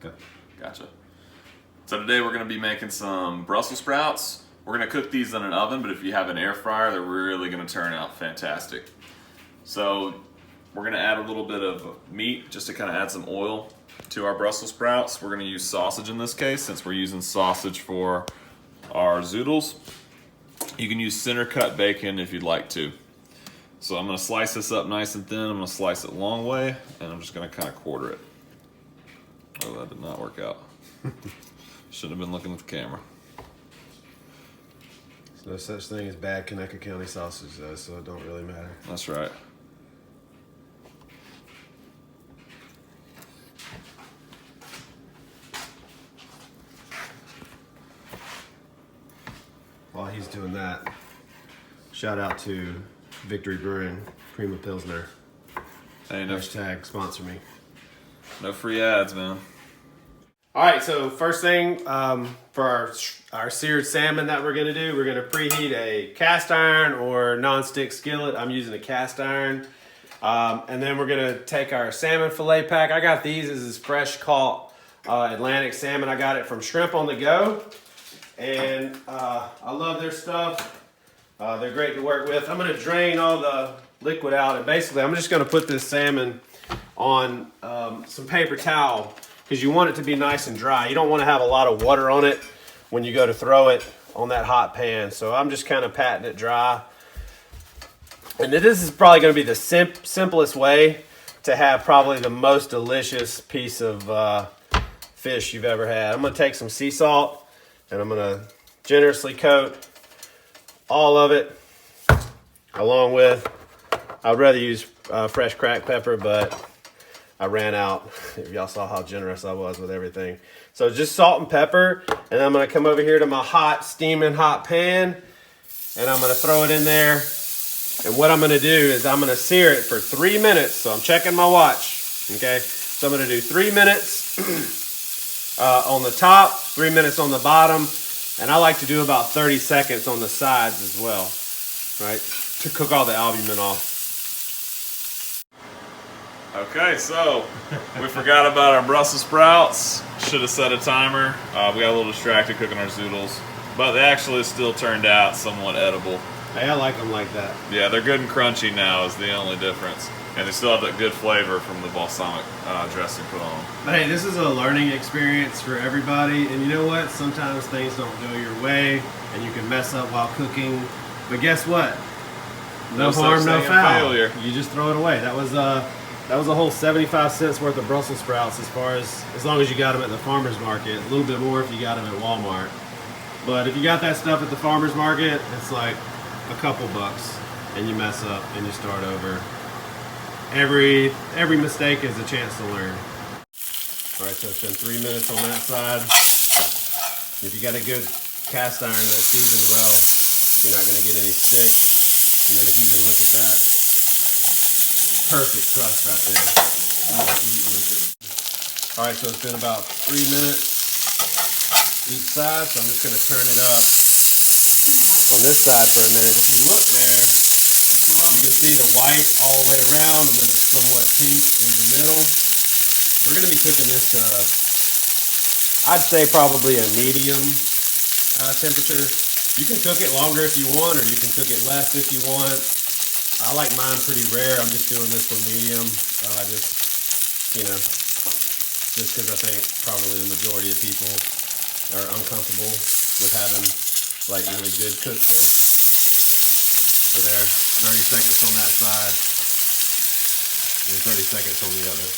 Okay. Gotcha. So today we're going to be making some Brussels sprouts. We're going to cook these in an oven, but if you have an air fryer, they're really going to turn out fantastic. So we're going to add a little bit of meat just to kind of add some oil to our Brussels sprouts. We're going to use sausage in this case since we're using sausage for our zoodles. You can use center cut bacon if you'd like to. So I'm going to slice this up nice and thin. I'm going to slice it long way, and I'm just going to kind of quarter it. Oh, that did not work out. Shouldn't have been looking at the camera. There's no such thing as bad Conecuh County sausage, though, so it don't really matter. That's right. While he's doing that, shout out to Victory Brewing, Prima Pilsner. Hey, no, Hashtag sponsor me. no free ads, man. All right, so first thing for our seared salmon that we're gonna do, we're gonna preheat a cast iron or non-stick skillet. I'm using a cast iron. And then we're gonna take our salmon fillet pack. I got these. This is fresh caught Atlantic salmon. I got it from Shrimp on the Go. And I love their stuff. They're great to work with. I'm gonna drain all the liquid out. And basically, I'm just gonna put this salmon on some paper towel, because you want it to be nice and dry. You don't want to have a lot of water on it when you go to throw it on that hot pan. So I'm just kind of patting it dry. And this is probably going to be the simplest way to have probably the most delicious piece of fish you've ever had. I'm going to take some sea salt and I'm going to generously coat all of it, along with, I'd rather use fresh cracked pepper, but I ran out. If y'all saw how generous I was with everything. So just salt and pepper, and I'm gonna come over here to my hot, steaming hot pan, and I'm gonna throw it in there. And what I'm gonna do is I'm gonna sear it for 3 minutes. So I'm checking my watch, okay? So I'm gonna do 3 minutes on the top, 3 minutes on the bottom, and I like to do about 30 seconds on the sides as well, right? To cook all the albumin off. Okay, so we forgot about our Brussels sprouts. Should have set a timer. We got a little distracted cooking our zoodles, but they actually still turned out somewhat edible. Hey, I like them like that. Yeah, they're good and crunchy now is the only difference. And they still have that good flavor from the balsamic dressing put on them. But hey, this is a learning experience for everybody. And you know what? Sometimes things don't go your way and you can mess up while cooking. But guess what? No harm, no foul. Failure. You just throw it away. That was a whole 75 cents worth of Brussels sprouts as long as you got them at the farmer's market. A little bit more if you got them at Walmart. But if you got that stuff at the farmer's market, it's like a couple bucks and you mess up and you start over. Every mistake is a chance to learn. All right, so it's been 3 minutes on that side. If you got a good cast iron that's seasoned well, you're not gonna get any sticks. And then if you can look at that, perfect crust right there. All right, so it's been about 3 minutes each side, so I'm just gonna turn it up on this side for a minute. If you look there, you can see the white all the way around, and then it's somewhat pink in the middle. We're gonna be cooking this to, I'd say probably a medium temperature. You can cook it longer if you want, or you can cook it less if you want. I like mine pretty rare. I'm just doing this one medium. Just because I think probably the majority of people are uncomfortable with having like really good cooked fish. So there, 30 seconds on that side and 30 seconds on the other.